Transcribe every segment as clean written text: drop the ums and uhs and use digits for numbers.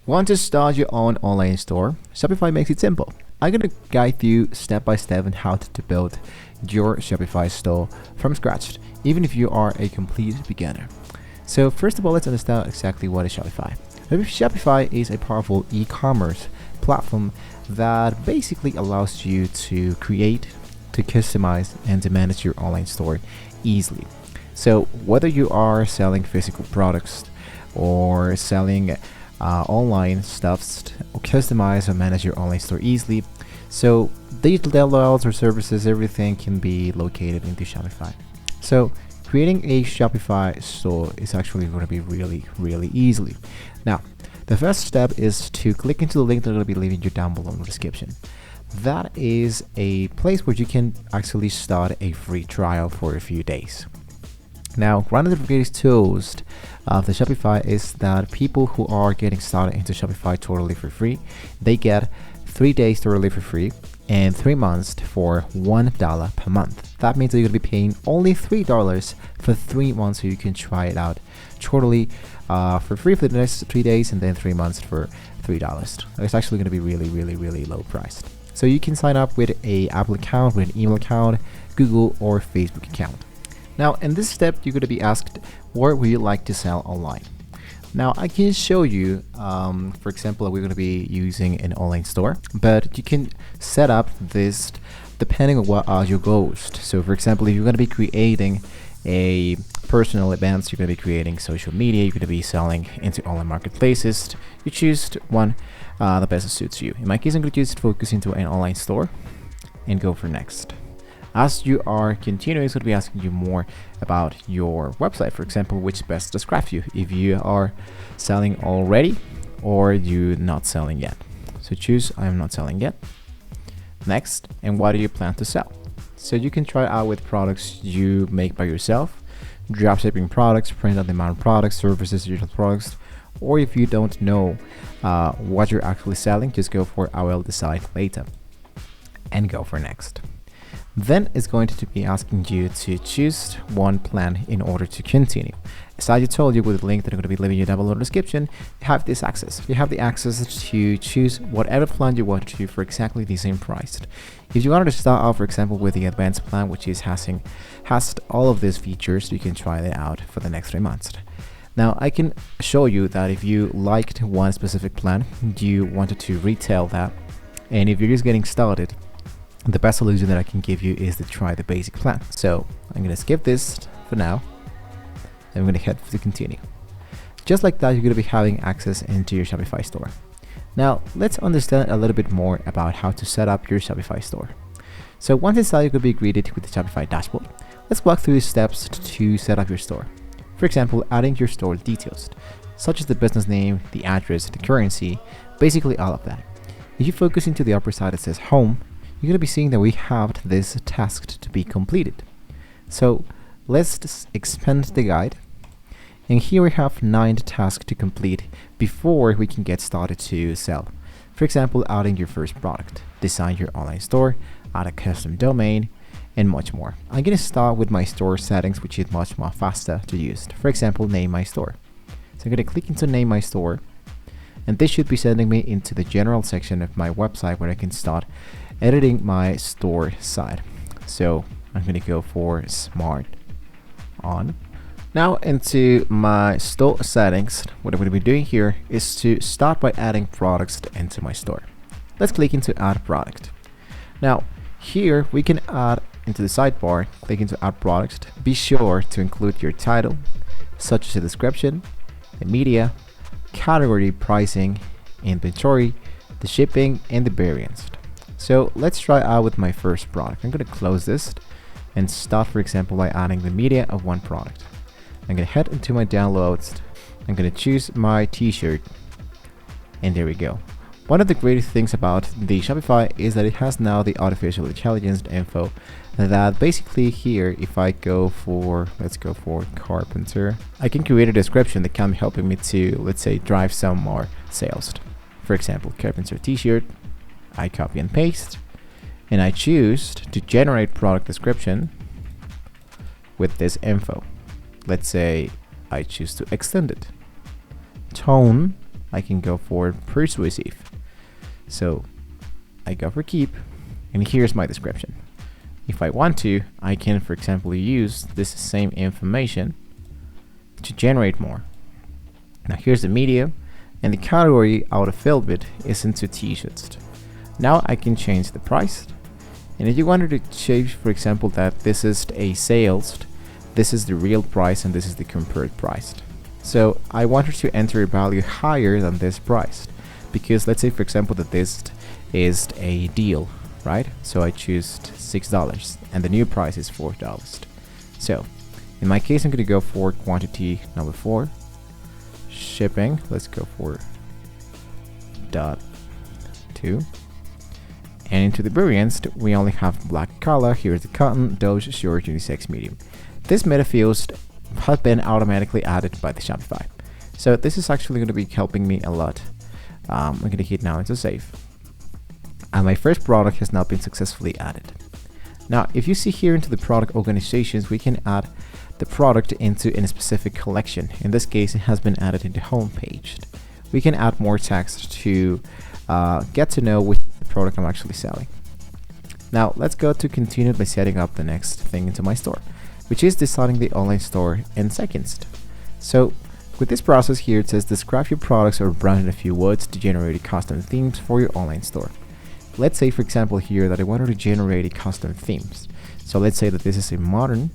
Want to start your own online store? Shopify makes it simple. I'm going to guide you step by step on how to build your Shopify store from scratch, even if you are a complete beginner. So first of all, let's understand exactly what is Shopify. Shopify is a powerful e-commerce platform that basically allows you to create, to customize, and to manage your online store easily. So whether you are selling physical products or selling online stuff, or customize or manage your online store easily, so digital layouts or services, everything can be located into Shopify. So creating a Shopify store is actually going to be really easily. Now, the first step is to click into the link that I'm going to be leaving you down below in the description. That is a place where you can actually start a free trial for a few days. Now, one of the biggest tools of the Shopify is that people who are getting started into Shopify totally for free, they get 3 days totally for free and 3 months for $1 per month. That means that you're going to be paying only $3 for 3 months, so you can try it out totally for free for the next 3 days and then 3 months for $3. It's actually going to be really low priced. So you can sign up with a Apple account, with an email account, Google or Facebook account. Now, in this step, you're going to be asked, where would you like to sell online? Now, I can show you, for example, we're going to be using an online store, but you can set up this depending on what are your goals. So, for example, if you're going to be creating a personal events, you're going to be creating social media, you're going to be selling into online marketplaces, you choose one that best suits you. In my case, I'm going to choose to focus into an online store and go for next. As you are continuing, it's going to be asking you more about your website, for example, which best describes you, if you are selling already or you're not selling yet. So choose I am not selling yet. Next, and what do you plan to sell? So you can try out with products you make by yourself, dropshipping products, print on demand products, services, digital products, or if you don't know what you're actually selling, just go for I will decide later and go for next. Then it's going to be asking you to choose one plan in order to continue. As I told you with the link that I'm going to be leaving you down below in the description, you have this access. You have the access to choose whatever plan you want to for exactly the same price. If you wanted to start off, for example, with the advanced plan, which has all of these features, you can try it out for the next 3 months. Now, I can show you that if you liked one specific plan, you wanted to retail that, and if you're just getting started, the best solution that I can give you is to try the basic plan. So I'm going to skip this for now. I'm going to hit to continue. Just like that, you're going to be having access into your Shopify store. Now let's understand a little bit more about how to set up your Shopify store. So once inside, you're going to be greeted with the Shopify dashboard. Let's walk through the steps to set up your store. For example, adding your store details, such as the business name, the address, the currency, basically all of that. If you focus into the upper side, it says home. You're going to be seeing that we have this task to be completed. So let's expand the guide. And here we have 9 tasks to complete before we can get started to sell. For example, adding your first product, design your online store, add a custom domain, and much more. I'm going to start with my store settings, which is much more faster to use. For example, name my store. So I'm going to click into name my store. And this should be sending me into the general section of my website where I can start editing my store site. So I'm going to go for smart on. Now into my store settings, what I'm going to be doing here is to start by adding products into my store. Let's click into add product. Now here we can add into the sidebar, click into add products. Be sure to include your title, such as the description, the media, category, pricing, inventory, the shipping, and the variance. So let's try out with my first product. I'm going to close this and start, for example, by adding the media of one product. I'm going to head into my downloads. I'm going to choose my t-shirt, and there we go. One of the great things about the Shopify is that it has now the artificial intelligence info that basically here, if I go for, let's go for carpenter, I can create a description that can be helping me to, let's say, drive some more sales. For example, carpenter t-shirt. I copy and paste, and I choose to generate product description with this info. Let's say I choose to extend it. Tone I can go for persuasive. So I go for keep, and here's my description. If I want to, I can, for example, use this same information to generate more. Now here's the media, and the category I would have filled with is into t-shirts. Now I can change the price, and if you wanted to change, for example, that this is a sales, this is the real price, and this is the compared price. So I wanted to enter a value higher than this price, because let's say, for example, that this is a deal, right? So I choose $6 and the new price is $4. So in my case, I'm going to go for quantity number 4. Shipping, let's go for .2. And into the variants, we only have black color. Here's the cotton, doge, short, unisex, medium. This meta fields have been automatically added by the Shopify. So this is actually going to be helping me a lot. I'm going to hit now into save. And my first product has now been successfully added. Now, if you see here into the product organizations, we can add the product into a specific collection. In this case, it has been added into home page. We can add more text to get to know which product I'm actually selling. Now, let's go to continue by setting up the next thing into my store, which is designing the online store in seconds. So with this process here, it says describe your products or brand in a few words to generate custom themes for your online store. Let's say, for example, here that I wanted to generate a custom themes. So let's say that this is a modern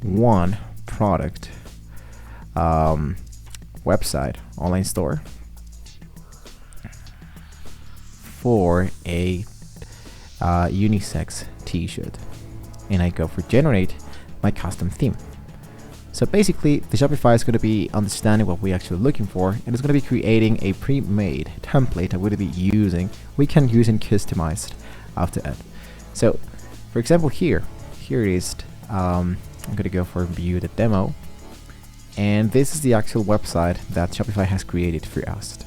one product website online store for a unisex t-shirt, and I go for generate my custom theme. So basically, the Shopify is going to be understanding what we're actually looking for, and it's going to be creating a pre-made template that we're going to be using. We can use and customize after that. So, for example, here it is. I'm going to go for view the demo, and this is the actual website that Shopify has created for us.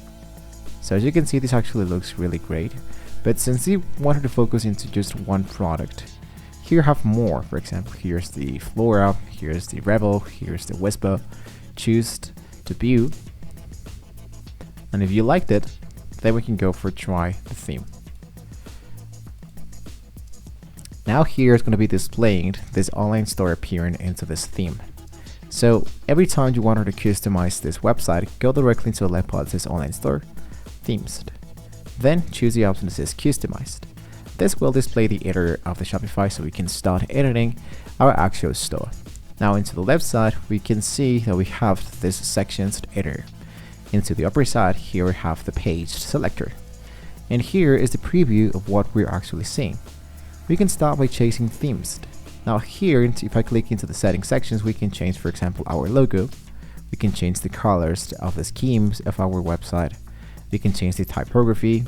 So as you can see, this actually looks really great. But since we wanted to focus into just one product, here have more. For example, here's the Flora, here's the Rebel, here's the Whisper. Choose to view, and if you liked it, then we can go for try the theme. Now here is going to be displaying this online store appearing into this theme. So every time you wanted to customize this website, go directly to the left part that says online store, themes. Then choose the option that says customized. This will display the editor of the Shopify so we can start editing our actual store. Now into the left side, we can see that we have this sections editor. Into the upper side, here we have the page selector. And here is the preview of what we're actually seeing. We can start by changing themes. Now here, if I click into the settings sections, we can change, for example, our logo. We can change the colors of the schemes of our website. We can change the typography,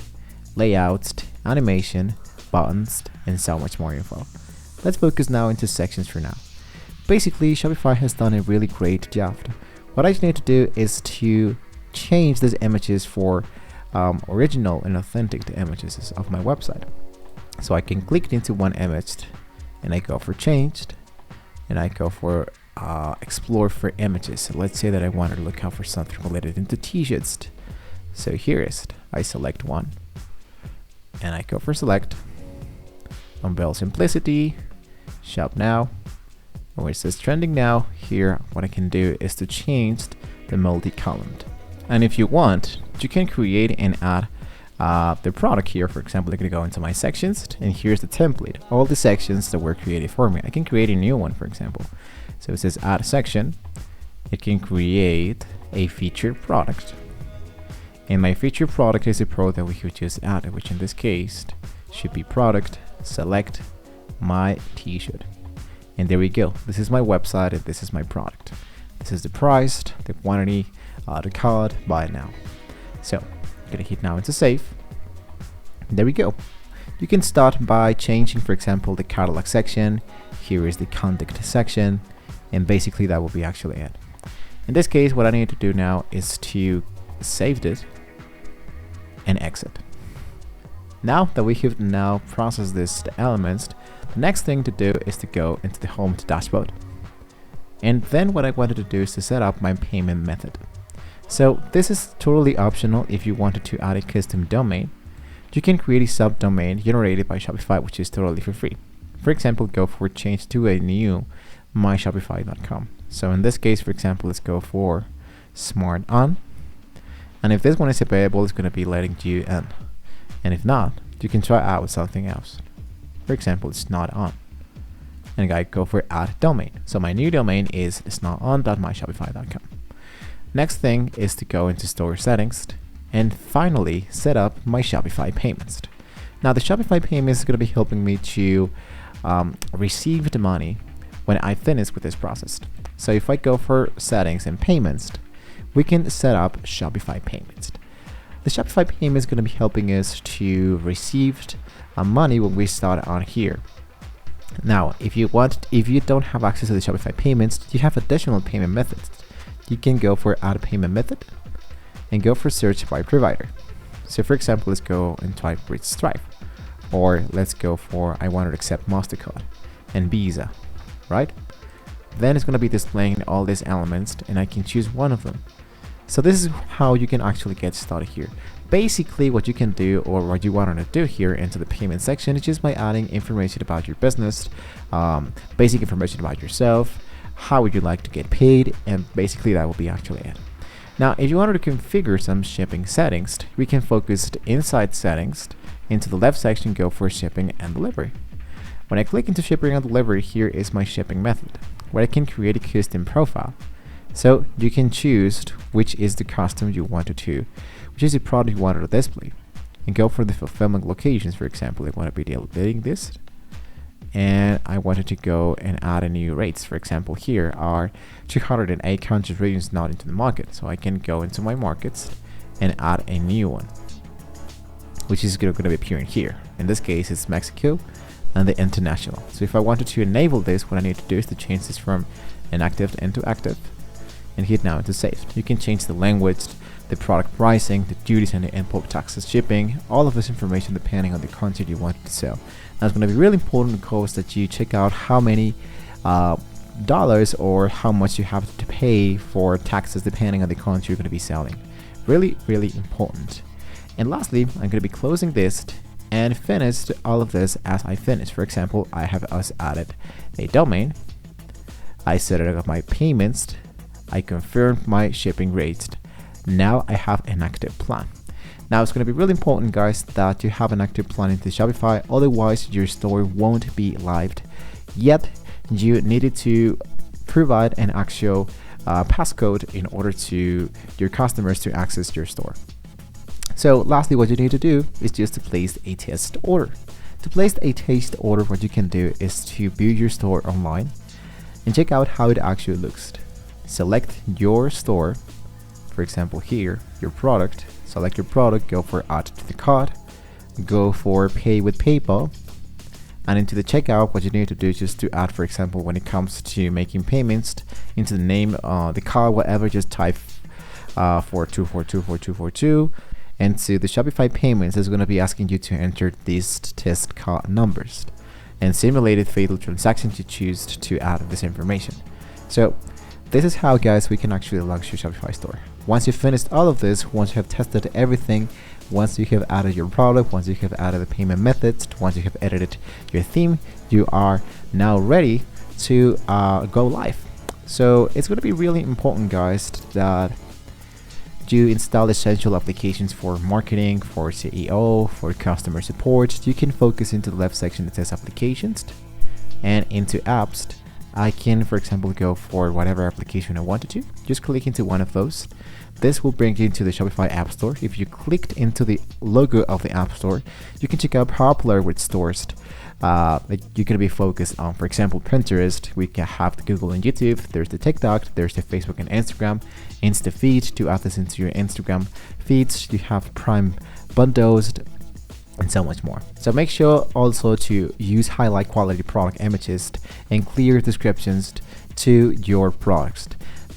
layouts, animation, buttons, and so much more info. Let's focus now into sections for now. Basically, Shopify has done a really great job. What I need to do is to change these images for original and authentic images of my website. So I can click into one image, and I go for changed, and I go for explore for images. So let's say that I want to look out for something related into t-shirts. So here is it. I select one, and I go for select, unveil simplicity, shop now, and where it says trending now, here what I can do is to change the multi-column. And if you want, you can create and add the product here. For example, I'm going to go into my sections, and here's the template, all the sections that were created for me. I can create a new one, for example. So it says add a section. It can create a featured product. And my featured product is a product that we could just add, which in this case should be product, select my t-shirt. And there we go. This is my website, and this is my product. This is the price, the quantity, the card, buy now. So I'm gonna hit now into save. There we go. You can start by changing, for example, the catalog section. Here is the contact section, and basically that will be actually it. In this case, what I need to do now is to save it and exit. Now that we have now processed these elements, the next thing to do is to go into the home dashboard. And then what I wanted to do is to set up my payment method. So this is totally optional. If you wanted to add a custom domain, you can create a subdomain generated by Shopify, which is totally for free. For example, go for change to a new myshopify.com. So in this case, for example, let's go for smart on. And if this one is available, it's going to be letting you in. And if not, you can try out with something else. For example, it's not on. And I go for add domain. So my new domain is noton.myshopify.com. Next thing is to go into store settings and finally set up my Shopify payments. Now the Shopify payments is going to be helping me to receive the money when I finish with this process. So if I go for settings and payments, we can set up Shopify payments. The Shopify payment is going to be helping us to receive money when we start on here. Now, if you don't have access to the Shopify payments, you have additional payment methods. You can go for add payment method and go for search by provider. So for example, let's go and type with Stripe, or let's go for I want to accept MasterCard and Visa, right? Then it's going to be displaying all these elements and I can choose one of them. So this is how you can actually get started here. Basically what you can do, or what you want to do here into the payment section, is just by adding information about your business, basic information about yourself, how would you like to get paid, and basically that will be actually it. Now if you wanted to configure some shipping settings, we can focus inside settings. Into the left section, go for shipping and delivery. When I click into shipping and delivery, here is my shipping method, where I can create a custom profile. So you can choose which is the custom you wanted to, which is the product you wanted to display, and go for the fulfillment locations. For example, I want to be deleting this, and I wanted to go and add a new rates. For example, here are 208 countries regions not into the market, so I can go into my markets and add a new one, which is going to be appearing here. In this case, it's Mexico and the international. So if I wanted to enable this, what I need to do is to change this from inactive into active and hit now into saved. You can change the language, the product pricing, the duties and the import taxes, shipping, all of this information depending on the content you want to sell. Now it's going to be really important, of course, that you check out how many dollars or how much you have to pay for taxes depending on the content you're going to be selling. Really, really important. And lastly, I'm going to be closing this and finish all of this as I finish. For example, I have also added a domain. I set it up my payments. I confirmed my shipping rates. Now I have an active plan. Now it's going to be really important, guys, that you have an active plan into Shopify. Otherwise, your store won't be live yet. You needed to provide an actual passcode in order to your customers to access your store. So lastly, what you need to do is just to place a test order. To place a test order, what you can do is to view your store online and check out how it actually looks. Select your store, for example here, your product. Select your product, go for add to the cart, go for pay with PayPal, and into the checkout, what you need to do is just to add, for example, when it comes to making payments, into the name, the card, whatever, just type 42424242. And to the Shopify payments is going to be asking you to enter these test card numbers and simulated fatal transactions you choose to add this information. So this is how, guys, we can actually launch your Shopify store. Once you've finished all of this, once you have tested everything, once you have added your product, once you have added the payment methods, once you have edited your theme, you are now ready to go live. So it's going to be really important, guys, that you install essential applications for marketing, for CEO, for customer support. You can focus into the left section that says applications, and into apps I can, for example, go for whatever application I wanted to. Just click into one of those. This will bring you to the Shopify App Store. If you clicked into the logo of the App Store, you can check out popular with stores you can be focused on. For example, Pinterest, we can have the Google and YouTube, there's the TikTok, there's the Facebook and Instagram, InstaFeed to add this into your Instagram feeds, you have Prime bundles, and so much more. So make sure also to use highlight quality product images and clear descriptions to your products.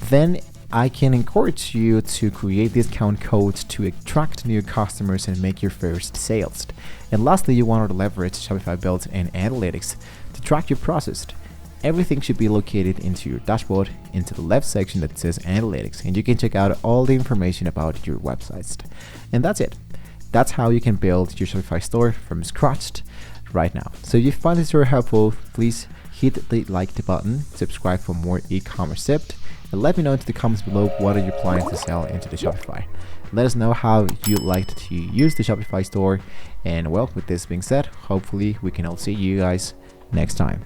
Then I can encourage you to create discount codes to attract new customers and make your first sales. And lastly, you want to leverage Shopify built-in analytics to track your process Everything should be located into your dashboard, into the left section that says analytics, and you can check out all the information about your websites. And that's it. That's how you can build your Shopify store from scratch right now. So if you find this very helpful, please hit the like button, subscribe for more e-commerce tips, and let me know in the comments below what are you planning to sell into the Shopify. Let us know how you like to use the Shopify store. And well, with this being said, hopefully we can all see you guys next time.